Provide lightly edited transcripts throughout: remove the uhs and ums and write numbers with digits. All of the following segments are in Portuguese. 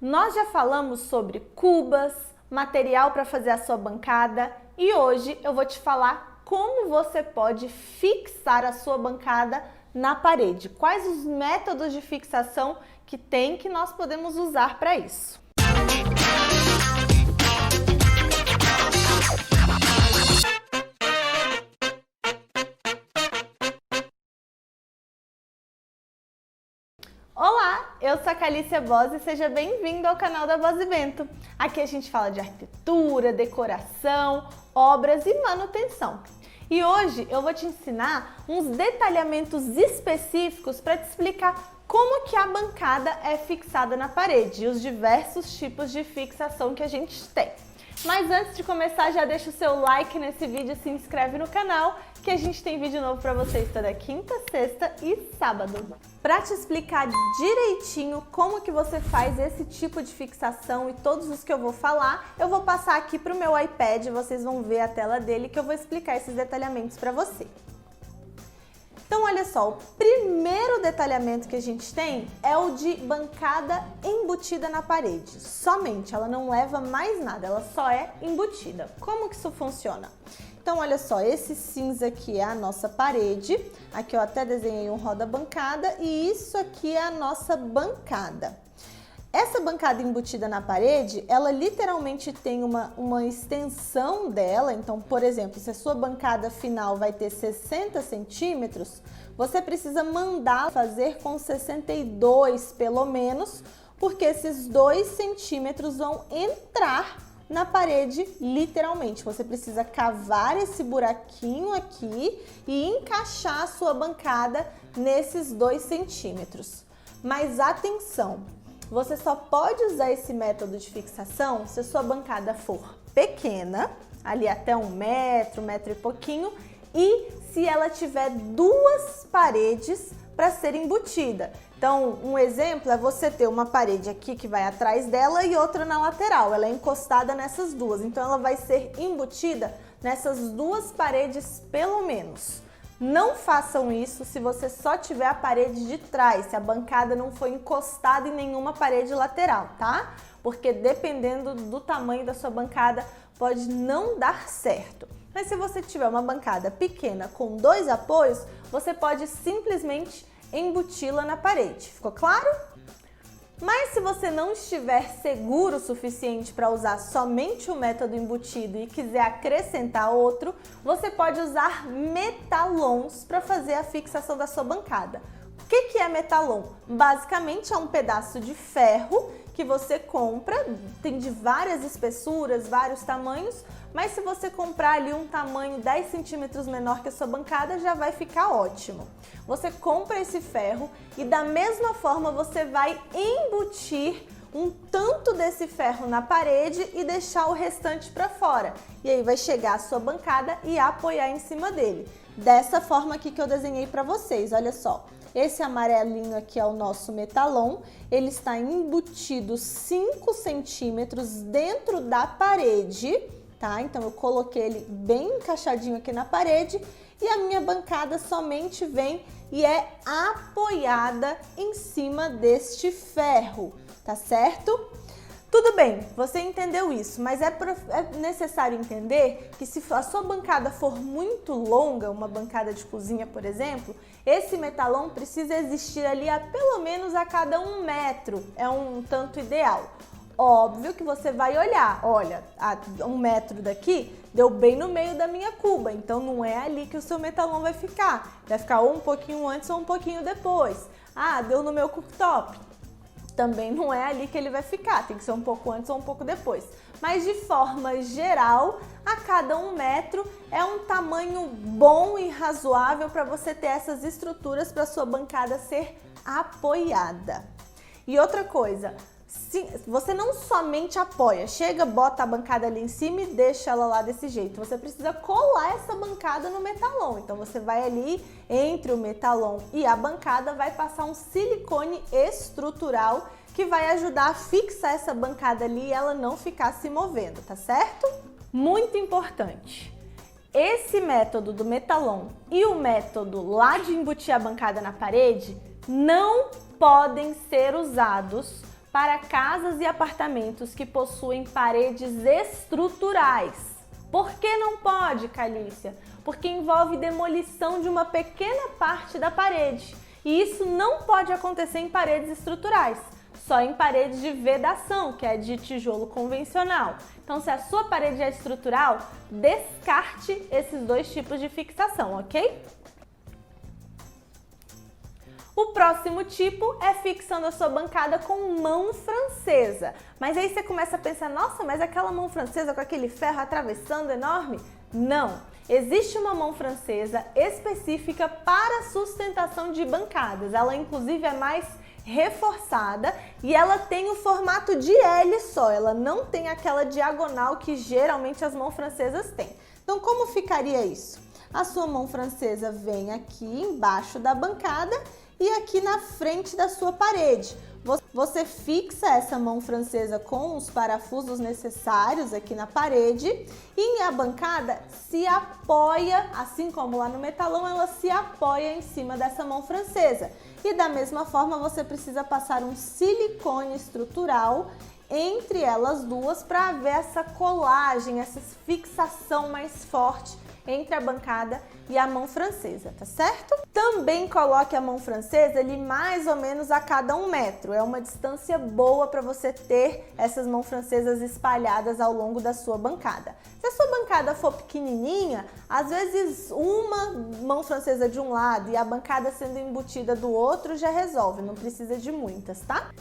Nós já falamos sobre cubas, material para fazer a sua bancada e hoje eu vou te falar como você pode fixar a sua bancada na parede. Quais os métodos de fixação que nós podemos usar para isso. Olá, eu sou a Calícia Bose e seja bem-vindo ao canal da Bose Bento. Aqui a gente fala de arquitetura, decoração, obras e manutenção. E hoje eu vou te ensinar uns detalhamentos específicos para te explicar como que a bancada é fixada na parede e os diversos tipos de fixação que a gente tem. Mas antes de começar, já deixa o seu like nesse vídeo e se inscreve no canal, que a gente tem vídeo novo para vocês toda quinta, sexta e sábado. Para te explicar direitinho como que você faz esse tipo de fixação e todos os que eu vou falar, eu vou passar aqui para o meu iPad, vocês vão ver a tela dele que eu vou explicar esses detalhamentos para você. Então, olha só, o primeiro detalhamento que a gente tem é o de bancada embutida na parede. Somente, ela não leva mais nada, ela só é embutida. Como que isso funciona? Então, olha só, esse cinza aqui é a nossa parede. Aqui eu até desenhei um roda-bancada e isso aqui é a nossa bancada. Essa bancada embutida na parede, ela literalmente tem uma extensão dela. Então, por exemplo, se a sua bancada final vai ter 60 centímetros, você precisa mandar fazer com 62 pelo menos, porque esses 2 centímetros vão entrar na parede literalmente. Você precisa cavar esse buraquinho aqui e encaixar a sua bancada nesses 2 centímetros. Mas atenção! Você só pode usar esse método de fixação se a sua bancada for pequena, ali até 1 metro, 1 metro e pouquinho, e se ela tiver 2 paredes para ser embutida. Então, um exemplo é você ter uma parede aqui que vai atrás dela e outra na lateral. Ela é encostada nessas duas, então ela vai ser embutida nessas 2 paredes pelo menos. Não façam isso se você só tiver a parede de trás, se a bancada não for encostada em nenhuma parede lateral, tá? Porque dependendo do tamanho da sua bancada, pode não dar certo. Mas se você tiver uma bancada pequena com 2 apoios, você pode simplesmente embuti-la na parede. Ficou claro? Mas se você não estiver seguro o suficiente para usar somente o método embutido e quiser acrescentar outro, você pode usar metalons para fazer a fixação da sua bancada. O que é metalon? Basicamente é um pedaço de ferro que você compra, tem de várias espessuras, vários tamanhos, mas se você comprar ali um tamanho 10 centímetros menor que a sua bancada, já vai ficar ótimo. Você compra esse ferro e da mesma forma você vai embutir um tanto desse ferro na parede e deixar o restante para fora. E aí vai chegar a sua bancada e apoiar em cima dele. Dessa forma aqui que eu desenhei para vocês, olha só. Esse amarelinho aqui é o nosso metalon, ele está embutido 5 centímetros dentro da parede, tá? Então eu coloquei ele bem encaixadinho aqui na parede e a minha bancada somente vem e é apoiada em cima deste ferro, tá certo? Tudo bem, você entendeu isso, mas é necessário entender que se a sua bancada for muito longa, uma bancada de cozinha, por exemplo, esse metalon precisa existir ali a pelo menos a cada 1 metro, é um tanto ideal. Óbvio que você vai olhar, olha, a 1 metro daqui deu bem no meio da minha cuba, então não é ali que o seu metalon vai ficar ou um pouquinho antes ou um pouquinho depois. Ah, deu no meu cooktop. Também não é ali que ele vai ficar, tem que ser um pouco antes ou um pouco depois. Mas de forma geral, a cada 1 metro é um tamanho bom e razoável para você ter essas estruturas para sua bancada ser apoiada. E outra coisa, você não somente apoia, chega, bota a bancada ali em cima e deixa ela lá desse jeito. Você precisa colar essa bancada no metalon. Então você vai ali entre o metalon e a bancada, vai passar um silicone estrutural que vai ajudar a fixar essa bancada ali e ela não ficar se movendo, tá certo? Muito importante. Esse método do metalon e o método lá de embutir a bancada na parede não podem ser usados para casas e apartamentos que possuem paredes estruturais. Por que não pode, Calícia? Porque envolve demolição de uma pequena parte da parede. E isso não pode acontecer em paredes estruturais, só em paredes de vedação, que é de tijolo convencional. Então, se a sua parede é estrutural, descarte esses dois tipos de fixação, ok? O próximo tipo é fixando a sua bancada com mão francesa. Mas aí você começa a pensar, nossa, mas aquela mão francesa com aquele ferro atravessando enorme? Não! Existe uma mão francesa específica para sustentação de bancadas. Ela, inclusive, é mais reforçada e ela tem o formato de L só. Ela não tem aquela diagonal que geralmente as mãos francesas têm. Então, como ficaria isso? A sua mão francesa vem aqui embaixo da bancada e aqui na frente da sua parede. Você fixa essa mão francesa com os parafusos necessários aqui na parede e a bancada se apoia, assim como lá no metalão, ela se apoia em cima dessa mão francesa. E da mesma forma você precisa passar um silicone estrutural entre elas duas para haver essa colagem, essa fixação mais forte entre a bancada e a mão francesa, tá certo? Também coloque a mão francesa ali mais ou menos a cada 1 metro. É uma distância boa para você ter essas mãos francesas espalhadas ao longo da sua bancada. Se a sua bancada for pequenininha, às vezes uma mão francesa de um lado e a bancada sendo embutida do outro já resolve, não precisa de muitas, tá?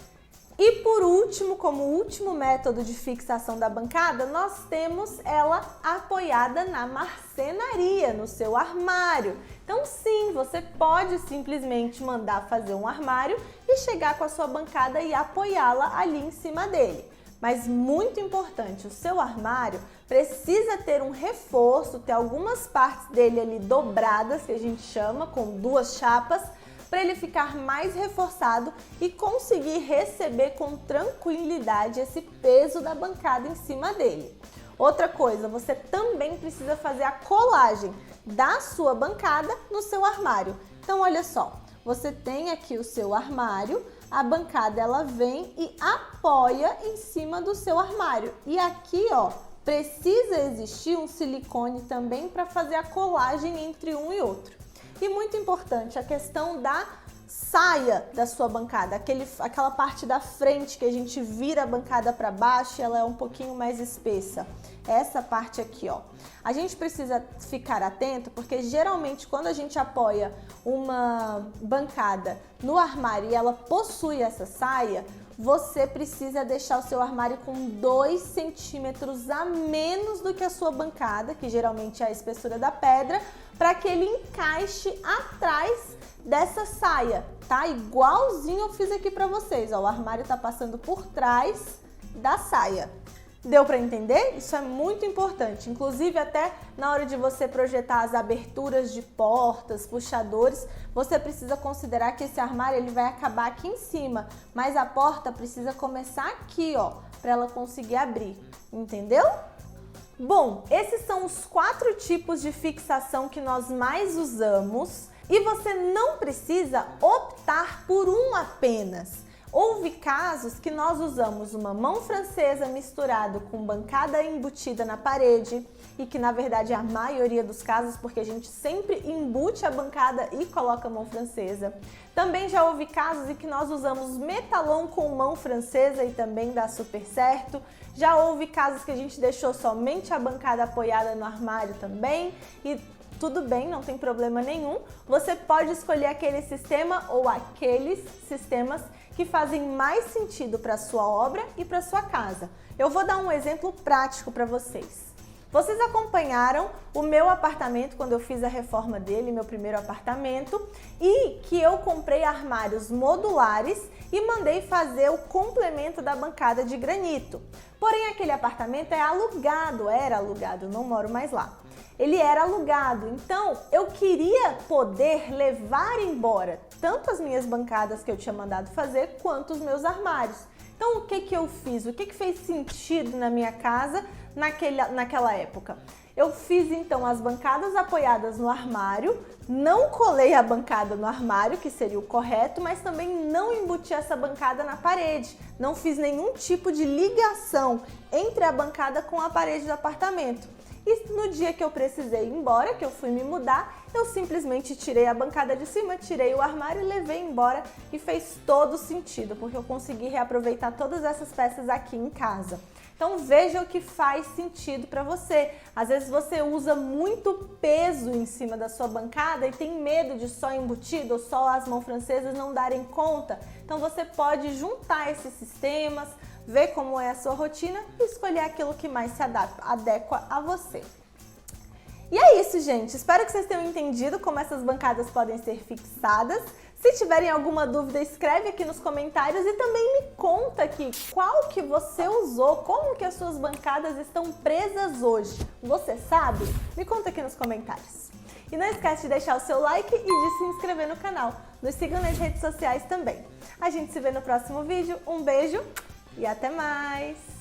E por último, como último método de fixação da bancada, nós temos ela apoiada na marcenaria, no seu armário. Então sim, você pode simplesmente mandar fazer um armário e chegar com a sua bancada e apoiá-la ali em cima dele. Mas muito importante, o seu armário precisa ter um reforço, ter algumas partes dele ali dobradas, que a gente chama, com 2 chapas, para ele ficar mais reforçado e conseguir receber com tranquilidade esse peso da bancada em cima dele. Outra coisa, você também precisa fazer a colagem da sua bancada no seu armário. Então, olha só, você tem aqui o seu armário, a bancada ela vem e apoia em cima do seu armário. E aqui, ó, precisa existir um silicone também para fazer a colagem entre um e outro. E muito importante, a questão da saia da sua bancada, aquela parte da frente que a gente vira a bancada para baixo e ela é um pouquinho mais espessa. Essa parte aqui, ó. A gente precisa ficar atento porque geralmente quando a gente apoia uma bancada no armário e ela possui essa saia, você precisa deixar o seu armário com 2 centímetros a menos do que a sua bancada, que geralmente é a espessura da pedra, para que ele encaixe atrás dessa saia, tá? Igualzinho eu fiz aqui para vocês, ó, o armário tá passando por trás da saia. Deu para entender? Isso é muito importante, inclusive até na hora de você projetar as aberturas de portas, puxadores, você precisa considerar que esse armário ele vai acabar aqui em cima, mas a porta precisa começar aqui, ó, para ela conseguir abrir, entendeu? Bom, esses são os 4 tipos de fixação que nós mais usamos e você não precisa optar por um apenas. Houve casos que nós usamos uma mão francesa misturado com bancada embutida na parede e que na verdade é a maioria dos casos porque a gente sempre embute a bancada e coloca a mão francesa. Também já houve casos em que nós usamos metalão com mão francesa e também dá super certo. Já houve casos que a gente deixou somente a bancada apoiada no armário também e tudo bem, não tem problema nenhum. Você pode escolher aquele sistema ou aqueles sistemas que fazem mais sentido para a sua obra e para a sua casa. Eu vou dar um exemplo prático para vocês. Vocês acompanharam o meu apartamento quando eu fiz a reforma dele, meu primeiro apartamento, e que eu comprei armários modulares e mandei fazer o complemento da bancada de granito. Porém, aquele apartamento é alugado, era alugado, não moro mais lá. Ele era alugado, então eu queria poder levar embora tanto as minhas bancadas que eu tinha mandado fazer, quanto os meus armários. Então o que eu fiz? O que fez sentido na minha casa naquela época? Eu fiz então as bancadas apoiadas no armário, não colei a bancada no armário, que seria o correto, mas também não embuti essa bancada na parede. Não fiz nenhum tipo de ligação entre a bancada com a parede do apartamento. E no dia que eu precisei ir embora, que eu fui me mudar, eu simplesmente tirei a bancada de cima, tirei o armário e levei embora e fez todo sentido, porque eu consegui reaproveitar todas essas peças aqui em casa. Então veja o que faz sentido para você. Às vezes você usa muito peso em cima da sua bancada e tem medo de só embutido ou só as mãos francesas não darem conta. Então você pode juntar esses sistemas, ver como é a sua rotina e escolher aquilo que mais se adequa a você. E é isso, gente. Espero que vocês tenham entendido como essas bancadas podem ser fixadas. Se tiverem alguma dúvida, escreve aqui nos comentários e também me conta aqui qual que você usou, como que as suas bancadas estão presas hoje. Você sabe? Me conta aqui nos comentários. E não esquece de deixar o seu like e de se inscrever no canal. Nos sigam nas redes sociais também. A gente se vê no próximo vídeo. Um beijo e até mais!